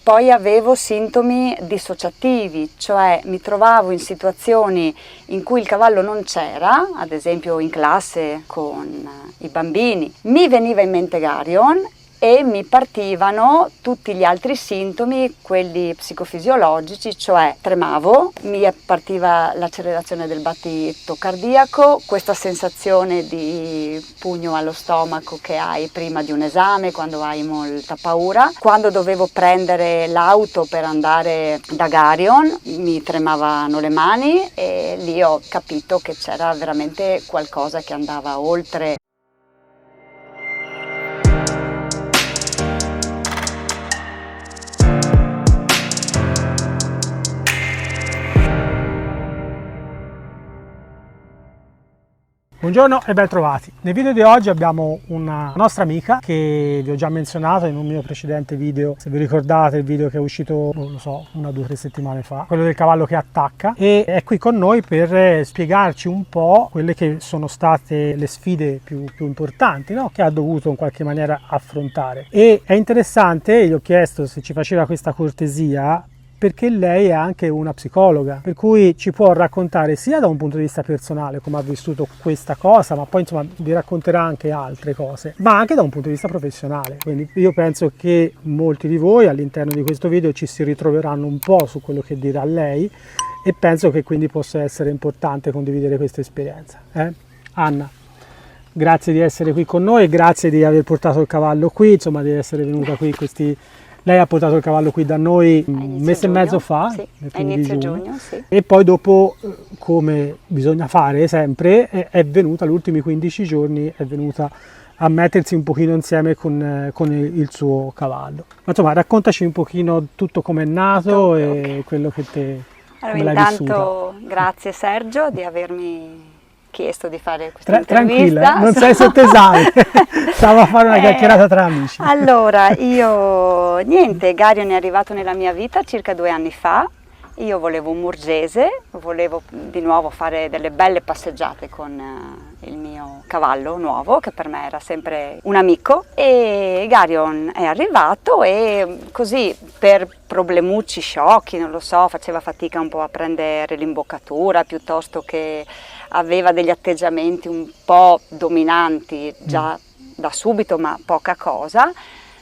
Poi avevo sintomi dissociativi, cioè mi trovavo in situazioni in cui il cavallo non c'era, ad esempio in classe con i bambini. Mi veniva in mente Garion e mi partivano tutti gli altri sintomi, quelli psicofisiologici, cioè tremavo, mi partiva l'accelerazione del battito cardiaco, questa sensazione di pugno allo stomaco che hai prima di un esame, quando hai molta paura. Quando dovevo prendere l'auto per andare da Garion mi tremavano le mani e lì ho capito che c'era veramente qualcosa che andava oltre. Buongiorno e ben trovati. Nel video di oggi abbiamo una nostra amica che vi ho già menzionato in un mio precedente video, se vi ricordate il video che è uscito, non lo so, 1 o 2 o 3 settimane fa, quello del cavallo che attacca, e è qui con noi per spiegarci un po' quelle che sono state le sfide più importanti, no? Che ha dovuto in qualche maniera affrontare. E è interessante, gli ho chiesto se ci faceva questa cortesia, perché lei è anche una psicologa, per cui ci può raccontare sia da un punto di vista personale come ha vissuto questa cosa, ma poi insomma vi racconterà anche altre cose, ma anche da un punto di vista professionale. Quindi io penso che molti di voi all'interno di questo video ci si ritroveranno un po' su quello che dirà lei e penso che quindi possa essere importante condividere questa esperienza. Anna, grazie di essere qui con noi, grazie di aver portato il cavallo qui, insomma di essere venuta qui Lei ha portato il cavallo qui da noi un mese e mezzo fa, sì, a inizio giugno, sì. E poi dopo, come bisogna fare sempre, è venuta, gli ultimi 15 giorni, è venuta a mettersi un pochino insieme con il suo cavallo. Ma insomma, raccontaci un pochino tutto come è nato e quello che come l'hai vissuta. Intanto grazie Sergio di avermi chiesto di fare questa Tranquilla, intervista. non sei sotto esame, stavo a fare una chiacchierata tra amici. Allora, niente, Garion è arrivato nella mia vita circa 2 anni fa. Io volevo un murgese, volevo di nuovo fare delle belle passeggiate con il mio cavallo nuovo, che per me era sempre un amico, e Garion è arrivato e così per problemucci sciocchi, non lo so, faceva fatica un po' a prendere l'imboccatura, piuttosto che aveva degli atteggiamenti un po' dominanti già da subito, ma poca cosa.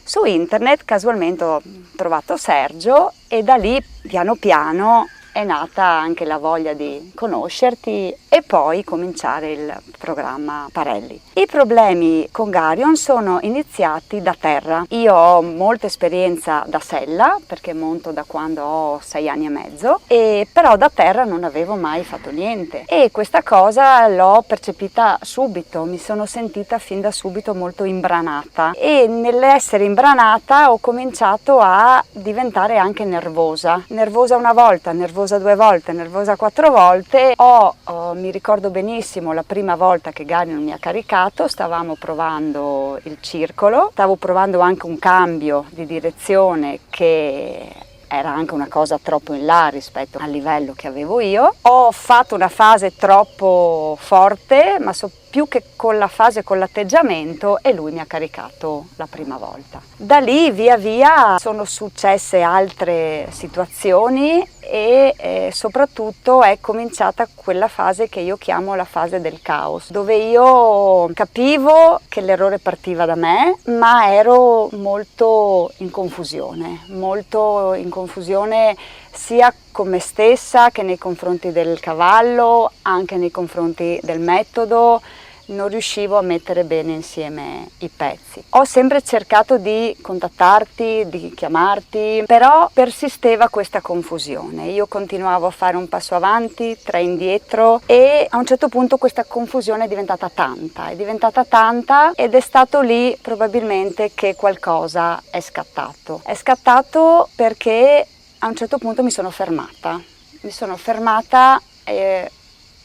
Su internet casualmente ho trovato Sergio e da lì piano piano è nata anche la voglia di conoscerti e poi cominciare il programma Parelli. I problemi con Garion sono iniziati da terra. Io ho molta esperienza da sella perché monto da quando ho 6 anni e mezzo, e però da terra non avevo mai fatto niente e questa cosa l'ho percepita subito, mi sono sentita fin da subito molto imbranata e nell'essere imbranata ho cominciato a diventare anche nervosa una volta, nervosa 2 volte, nervosa 4 volte. Mi ricordo benissimo la prima volta che Garion mi ha caricato, stavamo provando il circolo, stavo provando anche un cambio di direzione che era anche una cosa troppo in là rispetto al livello che avevo io. Ho fatto una fase troppo forte, ma più che con la fase, con l'atteggiamento, e lui mi ha caricato la prima volta. Da lì via via sono successe altre situazioni e soprattutto è cominciata quella fase che io chiamo la fase del caos, dove io capivo che l'errore partiva da me, ma ero molto in confusione sia con me stessa che nei confronti del cavallo, anche nei confronti del metodo. Non riuscivo a mettere bene insieme i pezzi. Ho sempre cercato di contattarti, di chiamarti, però persisteva questa confusione. Io continuavo a fare un passo avanti, 3 indietro e a un certo punto questa confusione è diventata tanta ed è stato lì probabilmente che qualcosa è scattato. È scattato perché a un certo punto mi sono fermata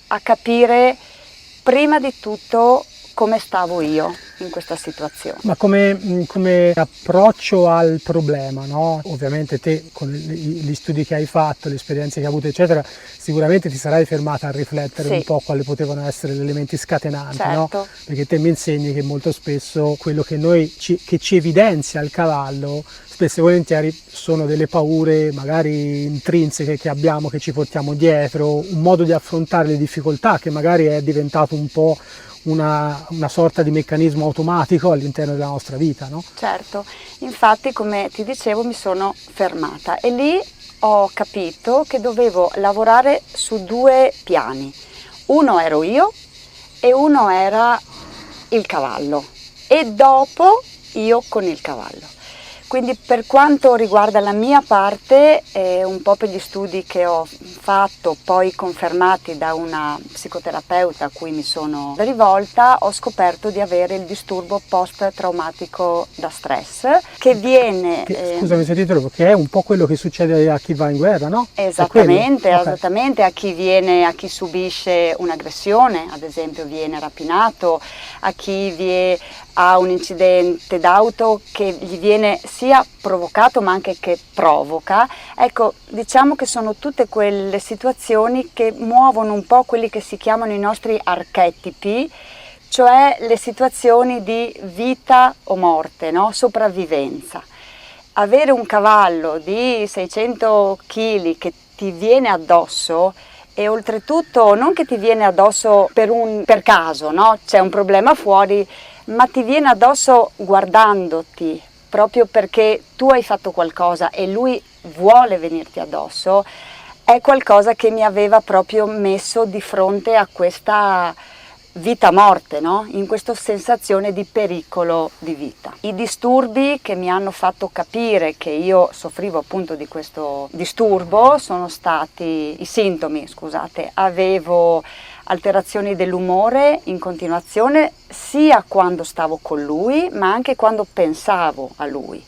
a capire prima di tutto come stavo io, in questa situazione. Ma come approccio al problema, no? Ovviamente te con gli studi che hai fatto, le esperienze che hai avuto eccetera, sicuramente ti sarai fermata a riflettere un po' quali potevano essere gli elementi scatenanti, certo. No? Perché te mi insegni che molto spesso quello che che ci evidenzia il cavallo spesso e volentieri sono delle paure magari intrinseche che abbiamo, che ci portiamo dietro, un modo di affrontare le difficoltà che magari è diventato un po' una sorta di meccanismo automatico all'interno della nostra vita, no? Certo, infatti come ti dicevo mi sono fermata e lì ho capito che dovevo lavorare su due piani. Uno ero io e uno era il cavallo e dopo io con il cavallo. Quindi per quanto riguarda la mia parte, un po' per gli studi che ho fatto, poi confermati da una psicoterapeuta a cui mi sono rivolta, ho scoperto di avere il disturbo post-traumatico da stress, che viene... Scusami se ti trovo, che è un po' quello che succede a chi va in guerra, no? Esattamente, Okay. esattamente, a chi subisce un'aggressione, ad esempio viene rapinato, a chi ha un incidente d'auto che gli viene sia provocato ma anche che provoca. Ecco, diciamo che sono tutte quelle situazioni che muovono un po' quelli che si chiamano i nostri archetipi, cioè le situazioni di vita o morte, no? Sopravvivenza. Avere un cavallo di 600 kg che ti viene addosso e oltretutto non che ti viene addosso per caso, no? C'è un problema fuori, ma ti viene addosso guardandoti, proprio perché tu hai fatto qualcosa e lui vuole venirti addosso, è qualcosa che mi aveva proprio messo di fronte a questa vita-morte, no? In questa sensazione di pericolo di vita. I disturbi che mi hanno fatto capire che io soffrivo appunto di questo disturbo sono stati i sintomi, scusate, avevo alterazioni dell'umore in continuazione sia quando stavo con lui ma anche quando pensavo a lui.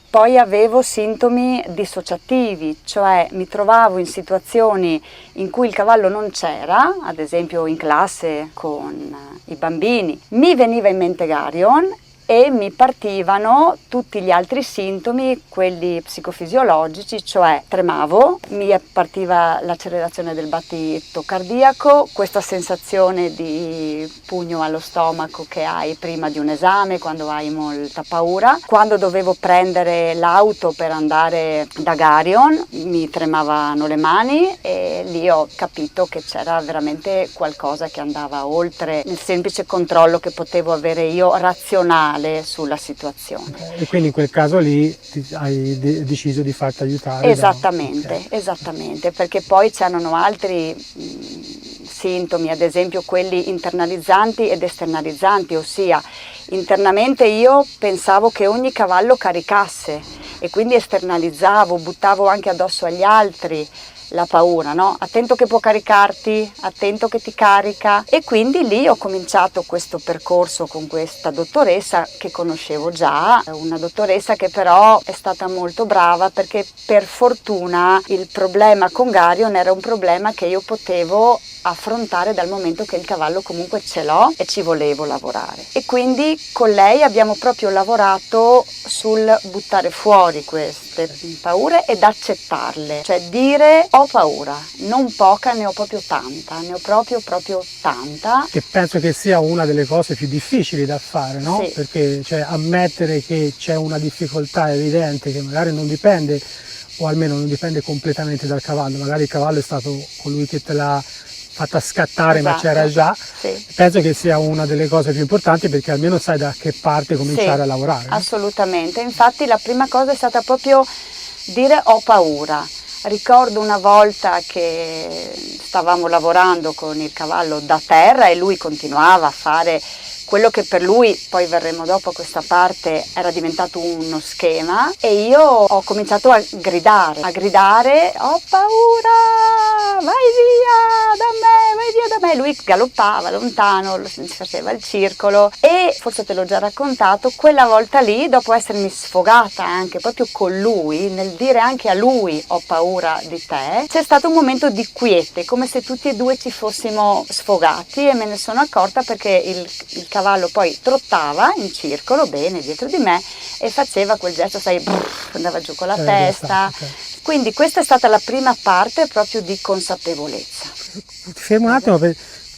Poi avevo sintomi dissociativi, cioè mi trovavo in situazioni in cui il cavallo non c'era, ad esempio in classe con i bambini. Mi veniva in mente Garion e mi partivano tutti gli altri sintomi, quelli psicofisiologici, cioè tremavo, mi partiva l'accelerazione del battito cardiaco, questa sensazione di pugno allo stomaco che hai prima di un esame, quando hai molta paura. Quando dovevo prendere l'auto per andare da Garion mi tremavano le mani e lì ho capito che c'era veramente qualcosa che andava oltre il semplice controllo che potevo avere io razionale sulla situazione. E quindi in quel caso lì hai deciso di farti aiutare? Esattamente, esattamente, perché poi c'erano altri sintomi, ad esempio quelli internalizzanti ed esternalizzanti, ossia internamente io pensavo che ogni cavallo caricasse e quindi esternalizzavo, buttavo anche addosso agli altri la paura, no? Attento che può caricarti, attento che ti carica, e quindi lì ho cominciato questo percorso con questa dottoressa che conoscevo già, una dottoressa che però è stata molto brava perché per fortuna il problema con Garion era un problema che io potevo affrontare dal momento che il cavallo comunque ce l'ho e ci volevo lavorare, e quindi con lei abbiamo proprio lavorato sul buttare fuori queste paure ed accettarle, cioè dire ho paura, non poca, ne ho proprio tanta, ne ho proprio tanta. Che penso che sia una delle cose più difficili da fare, no? Sì. Perché cioè, ammettere che c'è una difficoltà evidente che magari non dipende, o almeno non dipende completamente dal cavallo, magari il cavallo è stato colui che te l'ha fatta scattare, Esatto. ma c'era già, Sì. Penso che sia una delle cose più importanti perché almeno sai da che parte cominciare a lavorare. Assolutamente, infatti la prima cosa è stata proprio dire ho paura. Ricordo una volta che stavamo lavorando con il cavallo da terra e lui continuava a fare quello che per lui, poi verremo dopo a questa parte, era diventato uno schema, e io ho cominciato a gridare ho paura, vai via da me. Lui galoppava lontano, si faceva il circolo e forse te l'ho già raccontato, quella volta lì, dopo essermi sfogata anche proprio con lui, nel dire anche a lui ho paura di te, c'è stato un momento di quiete, come se tutti e due ci fossimo sfogati, e me ne sono accorta perché il cavallo poi trottava in circolo bene dietro di me e faceva quel gesto, sai, andava giù con la testa. Quindi questa è stata la prima parte proprio di consapevolezza. Ti fermo un attimo per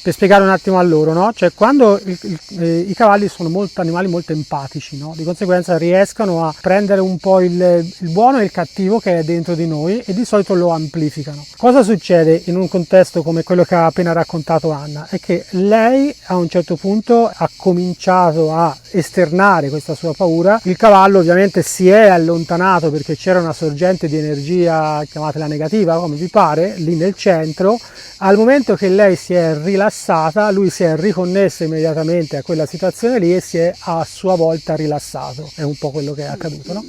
spiegare un attimo a loro, no? Cioè quando i cavalli sono animali molto empatici, no? Di conseguenza riescono a prendere un po' il buono e il cattivo che è dentro di noi e di solito lo amplificano. Cosa succede in un contesto come quello che ha appena raccontato Anna? È che lei a un certo punto ha cominciato a esternare questa sua paura, il cavallo ovviamente si è allontanato perché c'era una sorgente di energia, chiamatela negativa come vi pare, lì nel centro. Al momento che lei si è rilassata, lui si è riconnesso immediatamente a quella situazione lì e si è a sua volta rilassato. È un po' quello che è accaduto, no?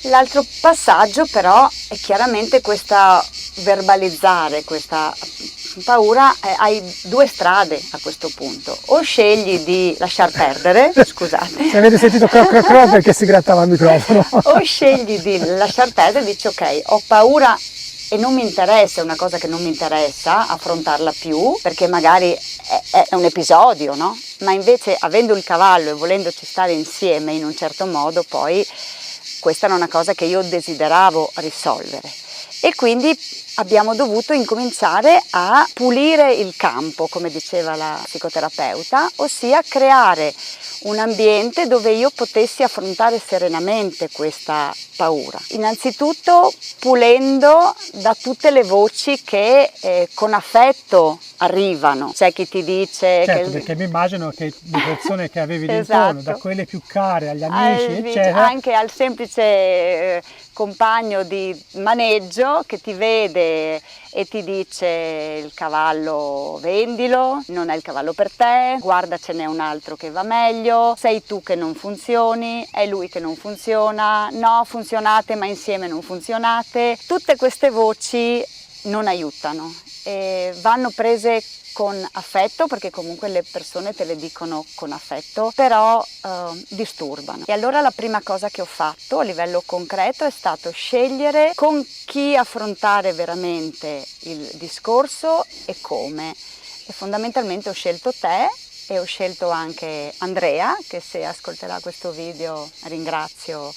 L'altro passaggio però è chiaramente questa verbalizzare questa paura. Hai due strade a questo punto: o scegli di lasciar perdere, scusate, se avete sentito croc croc croc perché si grattava il microfono, o scegli di lasciar perdere, dici ok, ho paura e non mi interessa, è una cosa che non mi interessa affrontarla più perché magari è un episodio, no? Ma invece avendo il cavallo e volendoci stare insieme in un certo modo, poi questa era una cosa che io desideravo risolvere e quindi abbiamo dovuto incominciare a pulire il campo, come diceva la psicoterapeuta, ossia creare un ambiente dove io potessi affrontare serenamente questa paura. Innanzitutto pulendo da tutte le voci che con affetto arrivano. C'è chi ti dice... Certo, perché mi immagino che le persone che avevi intorno, da quelle più care agli amici, eccetera... Anche al semplice compagno di maneggio che ti vede e ti dice il cavallo vendilo, non è il cavallo per te, guarda ce n'è un altro che va meglio, sei tu che non funzioni, è lui che non funziona, no funzionate ma insieme non funzionate. Tutte queste voci non aiutano e vanno prese con affetto, perché comunque le persone te le dicono con affetto, però disturbano. E allora la prima cosa che ho fatto a livello concreto è stato scegliere con chi affrontare veramente il discorso e come. E fondamentalmente ho scelto te e ho scelto anche Andrea, che se ascolterà questo video ringrazio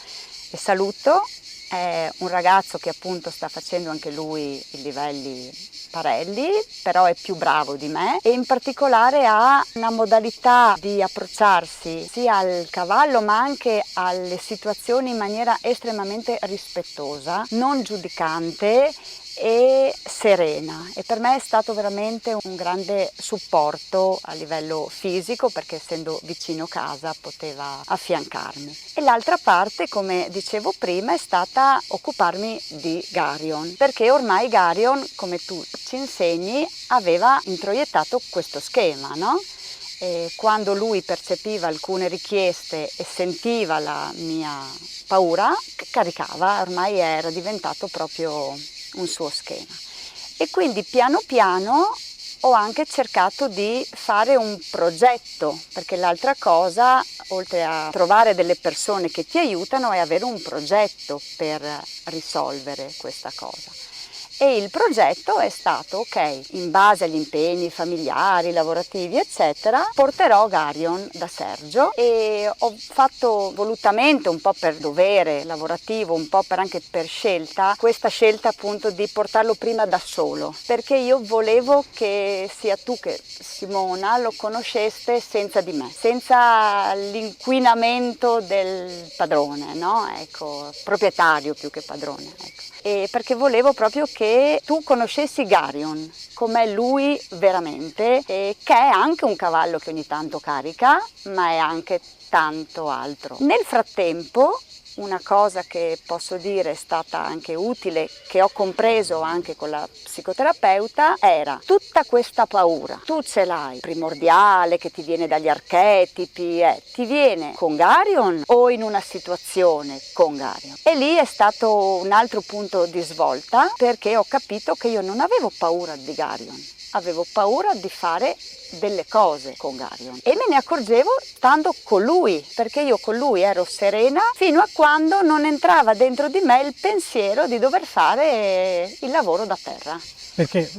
e saluto. È un ragazzo che appunto sta facendo anche lui i livelli Parelli, però è più bravo di me e in particolare ha una modalità di approcciarsi sia al cavallo ma anche alle situazioni in maniera estremamente rispettosa, non giudicante e serena, e per me è stato veramente un grande supporto a livello fisico perché essendo vicino casa poteva affiancarmi. E l'altra parte, come dicevo prima, è stata occuparmi di Garion, perché ormai Garion, come tu ci insegni, aveva introiettato questo schema, no? E quando lui percepiva alcune richieste e sentiva la mia paura, caricava, ormai era diventato proprio un suo schema. E quindi piano piano ho anche cercato di fare un progetto, perché l'altra cosa, oltre a trovare delle persone che ti aiutano, è avere un progetto per risolvere questa cosa. E il progetto è stato, ok, in base agli impegni familiari, lavorativi, eccetera, porterò Garion da Sergio e ho fatto volutamente, un po' per dovere lavorativo, un po' anche per scelta, questa scelta appunto di portarlo prima da solo, perché io volevo che sia tu che Simona lo conosceste senza di me, senza l'inquinamento del padrone, no? Ecco, proprietario più che padrone, ecco. E perché volevo proprio che tu conoscessi Garion, com'è lui veramente, che è anche un cavallo che ogni tanto carica, ma è anche tanto altro. Nel frattempo una cosa che posso dire è stata anche utile, che ho compreso anche con la psicoterapeuta, era tutta questa paura, tu ce l'hai, primordiale, che ti viene dagli archetipi, ti viene con Garion o in una situazione con Garion? E lì è stato un altro punto di svolta, perché ho capito che io non avevo paura di Garion, avevo paura di fare delle cose con Garion e me ne accorgevo stando con lui, perché io con lui ero serena fino a quando non entrava dentro di me il pensiero di dover fare il lavoro da terra. Perché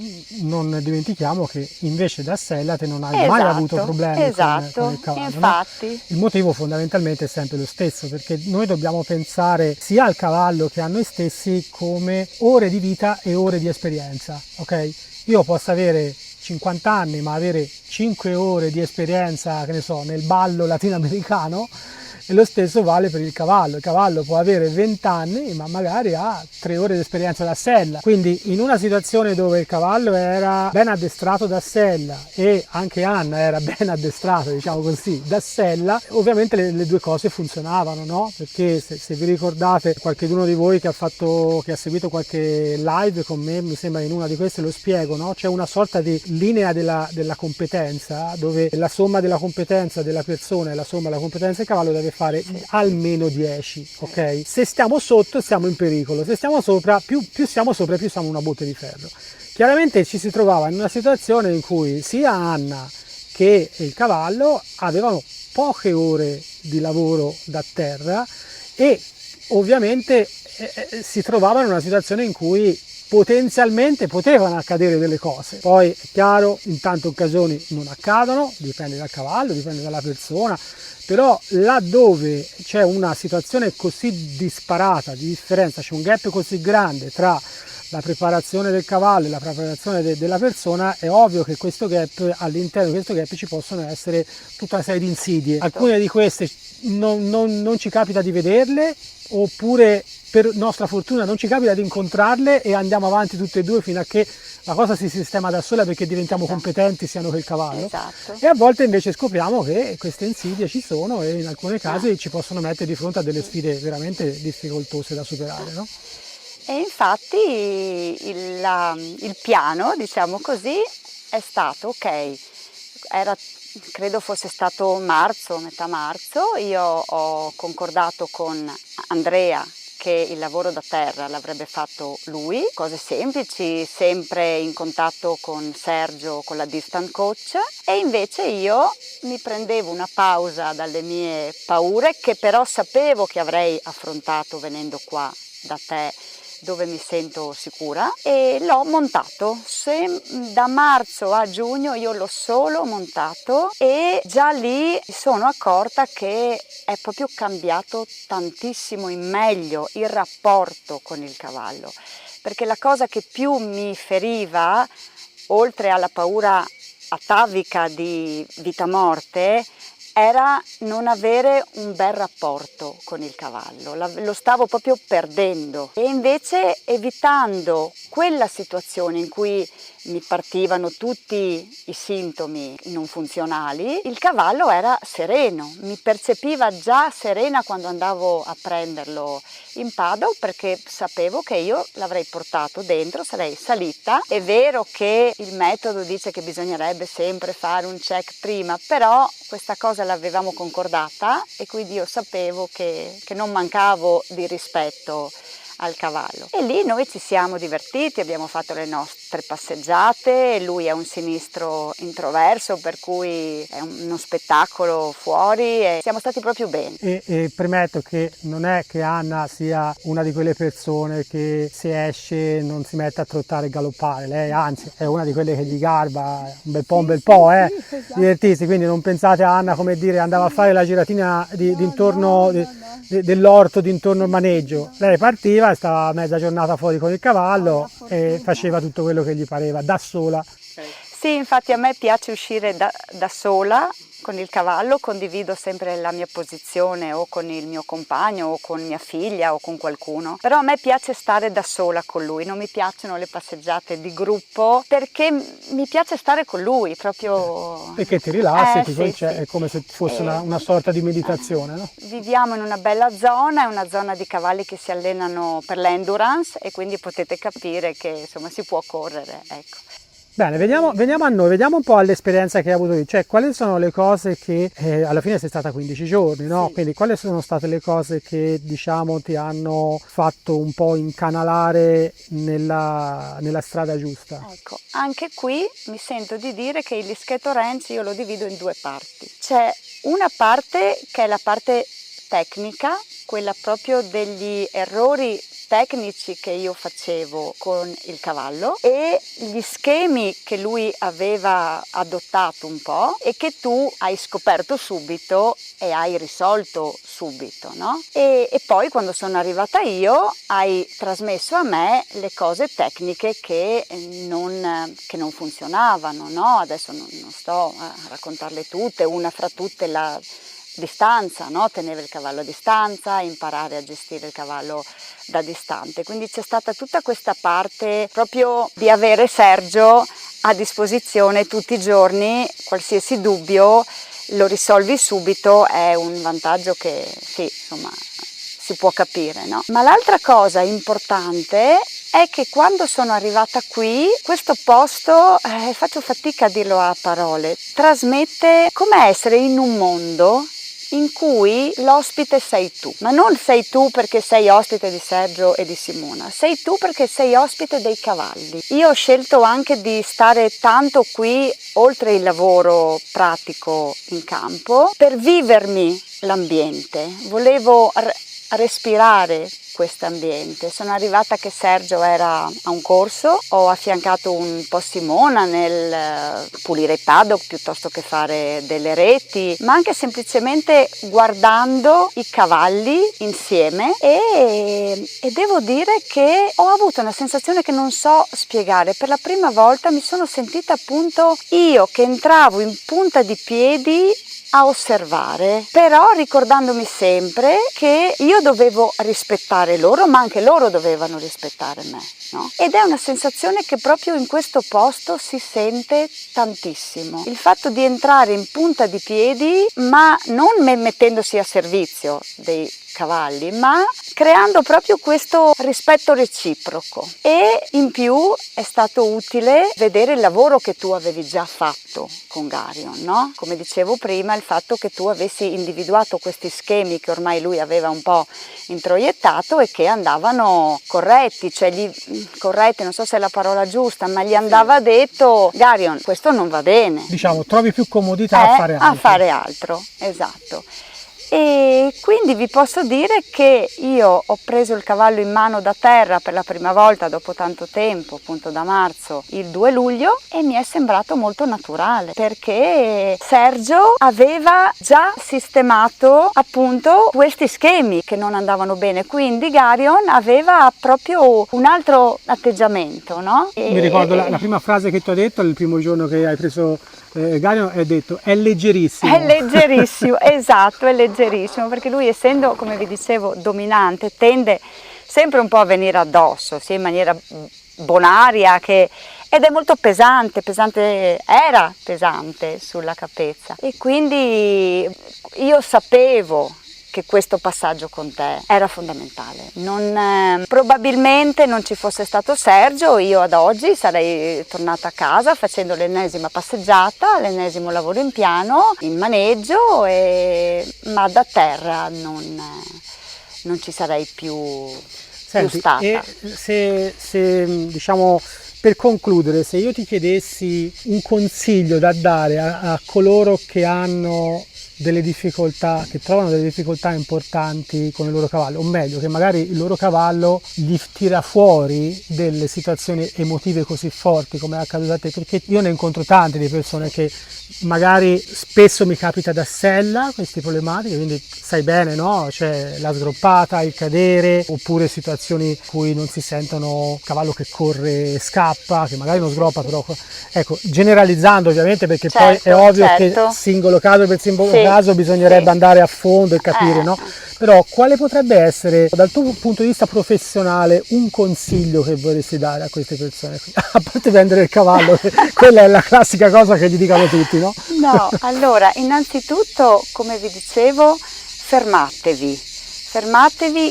non dimentichiamo che invece da sella te non hai mai avuto problemi con il cavallo. Infatti. No? Il motivo fondamentalmente è sempre lo stesso, perché noi dobbiamo pensare sia al cavallo che a noi stessi come ore di vita e ore di esperienza, ok? Io posso avere 50 anni ma avere 5 ore di esperienza, che ne so, nel ballo latinoamericano, e lo stesso vale per il cavallo. Il cavallo può avere 20 anni ma magari ha 3 ore di esperienza da sella. Quindi in una situazione dove il cavallo era ben addestrato da sella e anche Anna era ben addestrato, diciamo così, da sella, ovviamente le due cose funzionavano, no? Perché se vi ricordate, qualcuno di voi che ha seguito qualche live con me, mi sembra in una di queste lo spiego, no? C'è una sorta di linea della competenza, dove la somma della competenza della persona e la somma della competenza del cavallo deve fare almeno 10, ok? Se stiamo sotto siamo in pericolo, se stiamo sopra, più siamo sopra, più siamo una botte di ferro. Chiaramente ci si trovava in una situazione in cui sia Anna che il cavallo avevano poche ore di lavoro da terra e ovviamente si trovavano in una situazione in cui potenzialmente potevano accadere delle cose. Poi è chiaro, in tante occasioni non accadono, dipende dal cavallo, dipende dalla persona, però laddove c'è una situazione così disparata di differenza, c'è un gap così grande tra la preparazione del cavallo e la preparazione della persona, è ovvio che questo gap, all'interno di questo gap ci possono essere tutta una serie di insidie. Alcune di queste non ci capita di vederle, oppure per nostra fortuna non ci capita di incontrarle e andiamo avanti tutte e due fino a che la cosa si sistema da sola, perché diventiamo competenti sia noi che il cavallo. E a volte invece scopriamo che queste insidie ci sono e in alcuni casi ci possono mettere di fronte a delle sfide veramente difficoltose da superare, no? E infatti il piano, diciamo così, è stato credo fosse stato marzo, metà marzo, io ho concordato con Andrea che il lavoro da terra l'avrebbe fatto lui, cose semplici, sempre in contatto con Sergio, con la distant coach, e invece io mi prendevo una pausa dalle mie paure, che però sapevo che avrei affrontato venendo qua da te, dove mi sento sicura, e l'ho montato. Da marzo a giugno io l'ho solo montato e già lì mi sono accorta che è proprio cambiato tantissimo in meglio il rapporto con il cavallo, perché la cosa che più mi feriva, oltre alla paura atavica di vita-morte, era non avere un bel rapporto con il cavallo, lo stavo proprio perdendo, e invece evitando quella situazione in cui mi partivano tutti i sintomi non funzionali, il cavallo era sereno, mi percepiva già serena quando andavo a prenderlo in paddock, perché sapevo che io l'avrei portato dentro, sarei salita. È vero che il metodo dice che bisognerebbe sempre fare un check prima, però questa cosa l'avevamo concordata e quindi io sapevo che non mancavo di rispetto al cavallo. E lì noi ci siamo divertiti, abbiamo fatto le nostre passeggiate, lui è un sinistro introverso, per cui è uno spettacolo fuori e siamo stati proprio bene. E premetto che non è che Anna sia una di quelle persone che se esce non si mette a trottare e galoppare, lei anzi è una di quelle che gli garba un bel po', sì, esatto. Divertirsi, quindi non pensate a Anna come dire andava a fare la giratina dell'orto d'intorno al maneggio. Lei partiva e stava mezza giornata fuori con il cavallo e faceva tutto quello che gli pareva da sola. Sì, infatti a me piace uscire da sola con il cavallo, condivido sempre la mia posizione o con il mio compagno o con mia figlia o con qualcuno, però a me piace stare da sola con lui, non mi piacciono le passeggiate di gruppo perché mi piace stare con lui proprio. Perché ti rilassi, Sì, sì. è come se fosse una sorta di meditazione, no? Viviamo in una bella zona, è una zona di cavalli che si allenano per l'endurance e quindi potete capire che insomma si può correre, ecco. Bene, veniamo a noi, vediamo un po' all'esperienza che hai avuto lì, cioè quali sono le cose che alla fine sei stata 15 giorni, no? Sì. Quindi quali sono state le cose che diciamo ti hanno fatto un po' incanalare nella strada giusta? Ecco, anche qui mi sento di dire che il Dischetto Ranch io lo divido in due parti. C'è una parte che è la parte tecnica, quella proprio degli errori tecnici che io facevo con il cavallo e gli schemi che lui aveva adottato un po' e che tu hai scoperto subito e hai risolto subito, no? E poi quando sono arrivata io hai trasmesso a me le cose tecniche che non funzionavano, no? Adesso non sto a raccontarle tutte, una fra tutte la distanza, no? Tenere il cavallo a distanza, imparare a gestire il cavallo da distante, quindi c'è stata tutta questa parte proprio di avere Sergio a disposizione tutti i giorni, qualsiasi dubbio lo risolvi subito, è un vantaggio che sì, insomma, si può capire, no? Ma l'altra cosa importante è che quando sono arrivata qui, questo posto, faccio fatica a dirlo a parole, trasmette come essere in un mondo in cui l'ospite sei tu, ma non sei tu perché sei ospite di Sergio e di Simona, sei tu perché sei ospite dei cavalli. Io ho scelto anche di stare tanto qui, oltre il lavoro pratico in campo, per vivermi l'ambiente, volevo respirare quest'ambiente. Sono arrivata che Sergio era a un corso, ho affiancato un po' Simona nel pulire i paddock piuttosto che fare delle reti, ma anche semplicemente guardando i cavalli insieme e devo dire che ho avuto una sensazione che non so spiegare. Per la prima volta mi sono sentita appunto io che entravo in punta di piedi a osservare, però ricordandomi sempre che io dovevo rispettare loro, ma anche loro dovevano rispettare me, no? Ed è una sensazione che proprio in questo posto si sente tantissimo. Il fatto di entrare in punta di piedi, ma non mettendosi a servizio dei cavalli, ma creando proprio questo rispetto reciproco. E in più è stato utile vedere il lavoro che tu avevi già fatto con Garion, no? Come dicevo prima, il fatto che tu avessi individuato questi schemi che ormai lui aveva un po' introiettato e che andavano corretti, cioè corretti, non so se è la parola giusta, ma gli andava detto: Garion, questo non va bene. Diciamo, trovi più comodità a fare altro, esatto. E quindi vi posso dire che io ho preso il cavallo in mano da terra per la prima volta dopo tanto tempo, appunto da marzo, il 2 luglio, e mi è sembrato molto naturale perché Sergio aveva già sistemato appunto questi schemi che non andavano bene, quindi Garion aveva proprio un altro atteggiamento, no? Mi ricordo la prima frase che tu hai detto il primo giorno che hai preso Garion, hai detto è leggerissimo. È leggerissimo, esatto, è leggerissimo, perché lui, essendo, come vi dicevo, dominante, tende sempre un po' a venire addosso, sia in maniera bonaria ed è molto pesante, era pesante sulla capezza, e quindi io sapevo che questo passaggio con te era fondamentale. Probabilmente non ci fosse stato Sergio, io ad oggi sarei tornata a casa facendo l'ennesima passeggiata, l'ennesimo lavoro in piano, in maneggio, ma da terra non ci sarei più stata. E se diciamo, per concludere, se io ti chiedessi un consiglio da dare a coloro che hanno delle difficoltà, che trovano delle difficoltà importanti con il loro cavallo, o meglio, che magari il loro cavallo gli tira fuori delle situazioni emotive così forti come è accaduto a te, perché io ne incontro tante di persone che magari spesso mi capita da sella queste problematiche, quindi sai bene, no? Cioè la sgroppata, il cadere, oppure situazioni in cui non si sentono cavallo che corre e scappa, sgrappa, che magari non sgroppa, però ecco, generalizzando ovviamente, perché poi Certo, è ovvio certo. che singolo caso per singolo Sì, caso bisognerebbe sì. andare a fondo e capire, no? Però quale potrebbe essere dal tuo punto di vista professionale un consiglio che vorresti dare a queste persone? A parte vendere il cavallo, che quella è la classica cosa che gli dicono tutti, no? No, allora, innanzitutto, come vi dicevo, fermatevi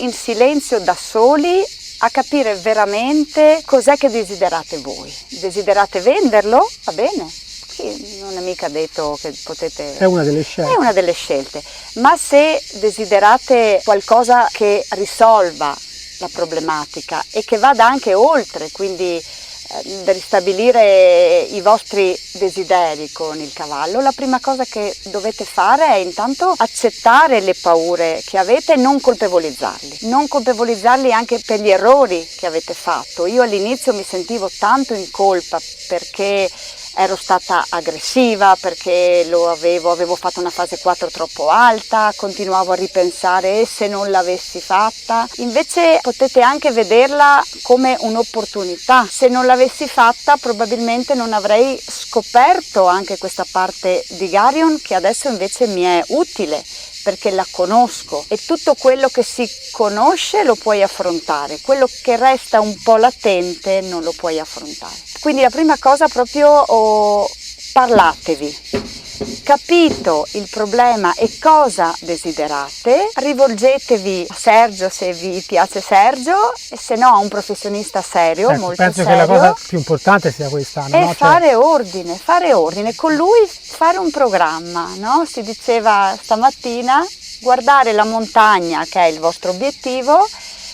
in silenzio da soli a capire veramente cos'è che desiderate voi. Desiderate venderlo? Va bene, qui non è mica detto che potete... È una delle scelte. È una delle scelte, ma se desiderate qualcosa che risolva la problematica e che vada anche oltre, quindi ristabilire i vostri desideri con il cavallo, la prima cosa che dovete fare è intanto accettare le paure che avete e non colpevolizzarli anche per gli errori che avete fatto. Io all'inizio mi sentivo tanto in colpa perché ero stata aggressiva, perché avevo fatto una fase 4 troppo alta, continuavo a ripensare e se non l'avessi fatta. Invece potete anche vederla come un'opportunità. Se non l'avessi fatta probabilmente non avrei scoperto anche questa parte di Garion che adesso invece mi è utile, perché la conosco e tutto quello che si conosce lo puoi affrontare, quello che resta un po' latente non lo puoi affrontare. Quindi la prima cosa proprio parlatevi, capito il problema e cosa desiderate, rivolgetevi a Sergio se vi piace Sergio e se no a un professionista serio, Ecco, molto penso serio. Che la cosa più importante sia questa, E no? fare ordine, con lui fare un programma, no? Si diceva stamattina, guardare la montagna che è il vostro obiettivo,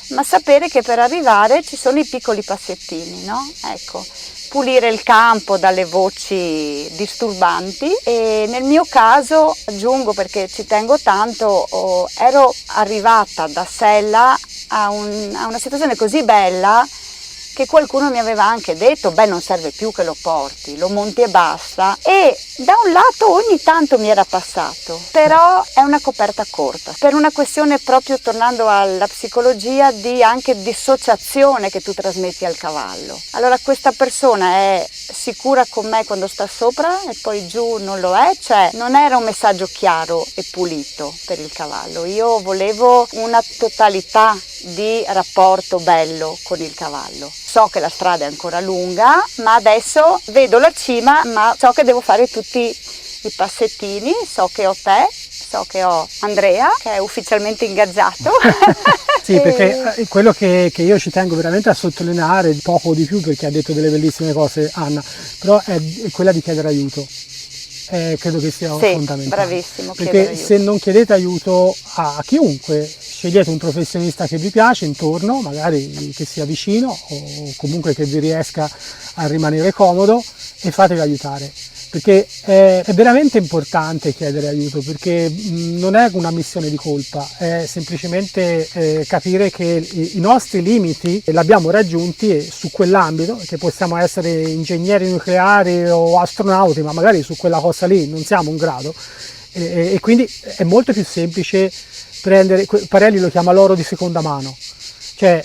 ma sapere che per arrivare ci sono i piccoli passettini, no? Ecco, pulire il campo dalle voci disturbanti e nel mio caso, aggiungo perché ci tengo tanto, ero arrivata da Sella a una situazione così bella che qualcuno mi aveva anche detto, beh non serve più che lo porti, lo monti e basta, e da un lato ogni tanto mi era passato, però è una coperta corta, per una questione proprio, tornando alla psicologia, di anche dissociazione che tu trasmetti al cavallo. Allora questa persona è sicura con me quando sta sopra e poi giù non lo è, cioè non era un messaggio chiaro e pulito per il cavallo, io volevo una totalità di rapporto bello con il cavallo. So che la strada è ancora lunga, ma adesso vedo la cima, ma so che devo fare tutti i passettini, so che ho te, so che ho Andrea, che è ufficialmente ingaggiato. Sì, perché quello che io ci tengo veramente a sottolineare, poco di più perché ha detto delle bellissime cose Anna, però è quella di chiedere aiuto. Credo che sia fondamentale. Bravissimo. Perché se non chiedete aiuto a chiunque, scegliete un professionista che vi piace intorno, magari che sia vicino o comunque che vi riesca a rimanere comodo e fatevi aiutare. Perché è veramente importante chiedere aiuto, perché non è una missione di colpa, è semplicemente capire che i nostri limiti li abbiamo raggiunti e su quell'ambito, che possiamo essere ingegneri nucleari o astronauti, ma magari su quella cosa lì non siamo in grado, e quindi è molto più semplice prendere, Parelli lo chiama l'oro di seconda mano, cioè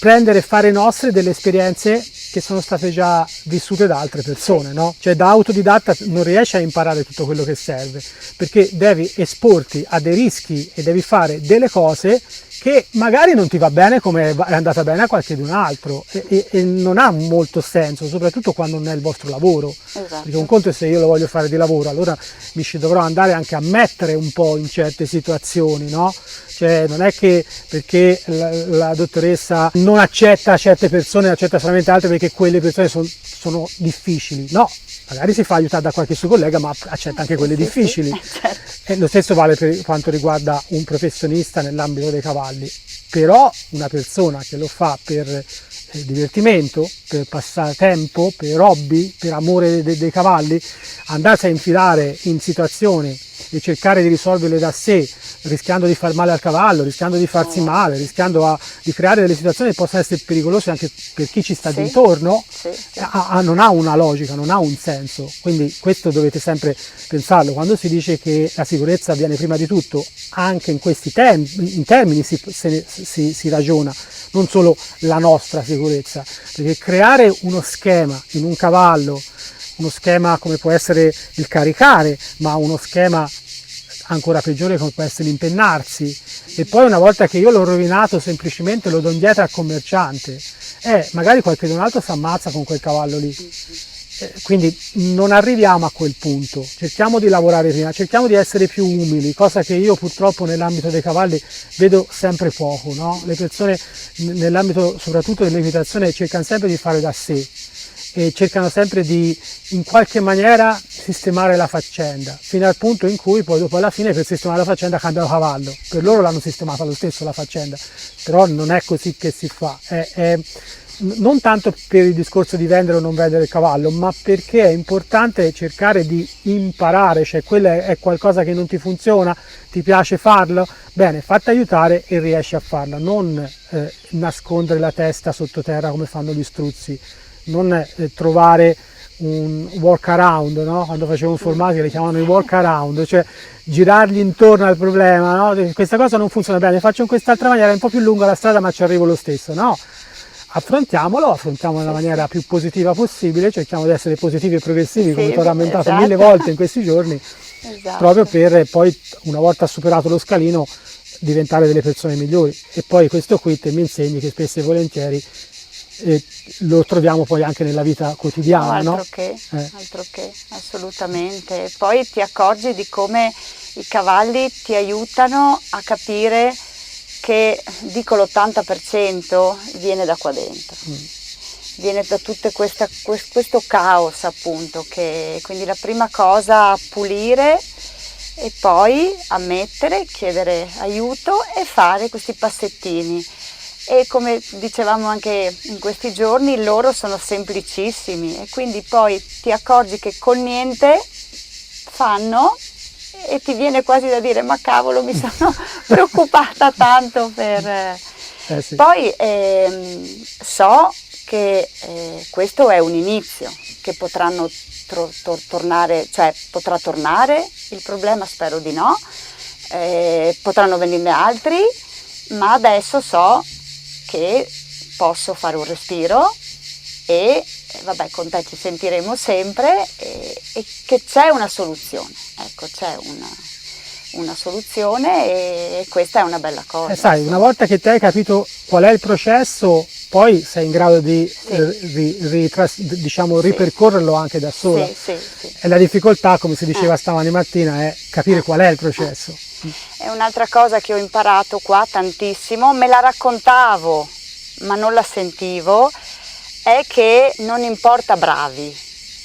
prendere e fare nostre delle esperienze che sono state già vissute da altre persone, no? Cioè da autodidatta non riesci a imparare tutto quello che serve, perché devi esporti a dei rischi e devi fare delle cose che magari non ti va bene come è andata bene a qualche di un altro e non ha molto senso, soprattutto quando non è il vostro lavoro. Esatto. Perché un conto è se io lo voglio fare di lavoro, allora mi ci dovrò andare anche a mettere un po' in certe situazioni, no? Cioè non è che perché la dottoressa non accetta certe persone, accetta solamente altre perché quelle persone sono difficili, no, magari si fa aiutare da qualche suo collega ma accetta anche quelle difficili. Certo. E lo stesso vale per quanto riguarda un professionista nell'ambito dei cavalli, però una persona che lo fa per divertimento, per passare tempo, per hobby, per amore dei cavalli, andarsi a infilare in situazioni e cercare di risolverle da sé, rischiando di far male al cavallo, rischiando di farsi male, rischiando di creare delle situazioni che possono essere pericolose anche per chi ci sta intorno, non ha una logica, non ha un senso. Quindi questo dovete sempre pensarlo. Quando si dice che la sicurezza viene prima di tutto, anche in questi termini si ragiona, non solo la nostra sicurezza, sicurezza, perché creare uno schema in un cavallo, uno schema come può essere il caricare, ma uno schema ancora peggiore come può essere l'impennarsi, e poi una volta che io l'ho rovinato semplicemente lo do indietro al commerciante, magari qualcun altro si ammazza con quel cavallo lì. Quindi non arriviamo a quel punto, cerchiamo di lavorare prima, cerchiamo di essere più umili, cosa che io purtroppo nell'ambito dei cavalli vedo sempre poco, no? Le persone nell'ambito soprattutto dell'equitazione cercano sempre di fare da sé e cercano sempre di in qualche maniera sistemare la faccenda, fino al punto in cui poi dopo alla fine per sistemare la faccenda cambiano cavallo. Per loro l'hanno sistemata lo stesso la faccenda, però non è così che si fa. Non tanto per il discorso di vendere o non vendere il cavallo, ma perché è importante cercare di imparare, cioè quello è qualcosa che non ti funziona, ti piace farlo, bene, fatti aiutare e riesci a farlo, non nascondere la testa sottoterra come fanno gli struzzi, non trovare un workaround, no? Quando facevo informatica li chiamavano i workaround, cioè girargli intorno al problema, no? Questa cosa non funziona bene, faccio in quest'altra maniera, è un po' più lunga la strada ma ci arrivo lo stesso, no? Affrontiamolo nella maniera più positiva possibile, cerchiamo di essere positivi e progressivi, come ti ho rammentato mille volte in questi giorni, proprio per poi, una volta superato lo scalino, diventare delle persone migliori. E poi questo qui te mi insegni che spesso e volentieri lo troviamo poi anche nella vita quotidiana, no? Altro che, assolutamente. Poi ti accorgi di come i cavalli ti aiutano a capire che, dico l'80% viene da qua dentro, viene da tutto questo caos appunto, quindi la prima cosa pulire e poi ammettere, chiedere aiuto e fare questi passettini. E come dicevamo anche in questi giorni, loro sono semplicissimi e quindi poi ti accorgi che con niente fanno e ti viene quasi da dire ma cavolo, mi sono preoccupata tanto per... Sì. Poi so che questo è un inizio, che potranno tornare, cioè potrà tornare il problema, spero di no, potranno venirne altri, ma adesso so che posso fare un respiro e vabbè, con te ci sentiremo sempre e che c'è una soluzione, ecco, c'è una soluzione e questa è una bella cosa. Sai, una volta che te hai capito qual è il processo, poi sei in grado di ripercorrerlo anche da sola. Sì. E la difficoltà, come si diceva stamani mattina, è capire qual è il processo. È un'altra cosa che ho imparato qua tantissimo, me la raccontavo ma non la sentivo, è che non importa bravi,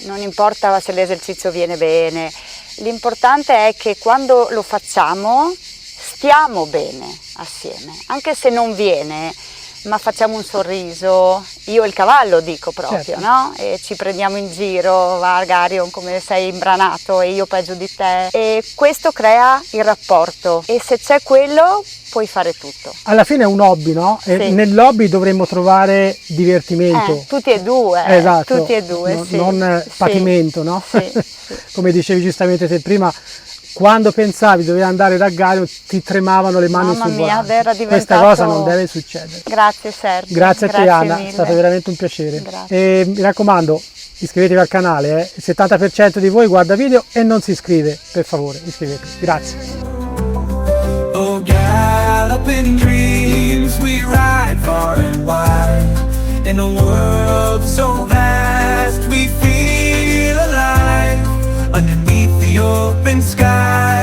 non importa se l'esercizio viene bene, l'importante è che quando lo facciamo stiamo bene assieme, anche se non viene, ma facciamo un sorriso, io e il cavallo dico proprio, certo. No? E ci prendiamo in giro, va Garion come sei imbranato e io peggio di te, e questo crea il rapporto e se c'è quello puoi fare tutto. Alla fine è un hobby, no? E sì. Nell'hobby dovremmo trovare divertimento. Tutti e due. Esatto. Tutti e due, sì. Non patimento, no? Sì. Come dicevi giustamente te prima, quando pensavi dovevi andare da Garion ti tremavano le mani sul volante. Era diventato... Questa cosa non deve succedere. Grazie Sergio. Grazie a te Anna, mille. è stato veramente un piacere. Grazie. E mi raccomando, iscrivetevi al canale, il 70% di voi guarda video e non si iscrive, per favore iscrivetevi. Grazie. Oh, galloping dreams, we ride far and wide. In a world so vast, we feel alive. Underneath the open sky.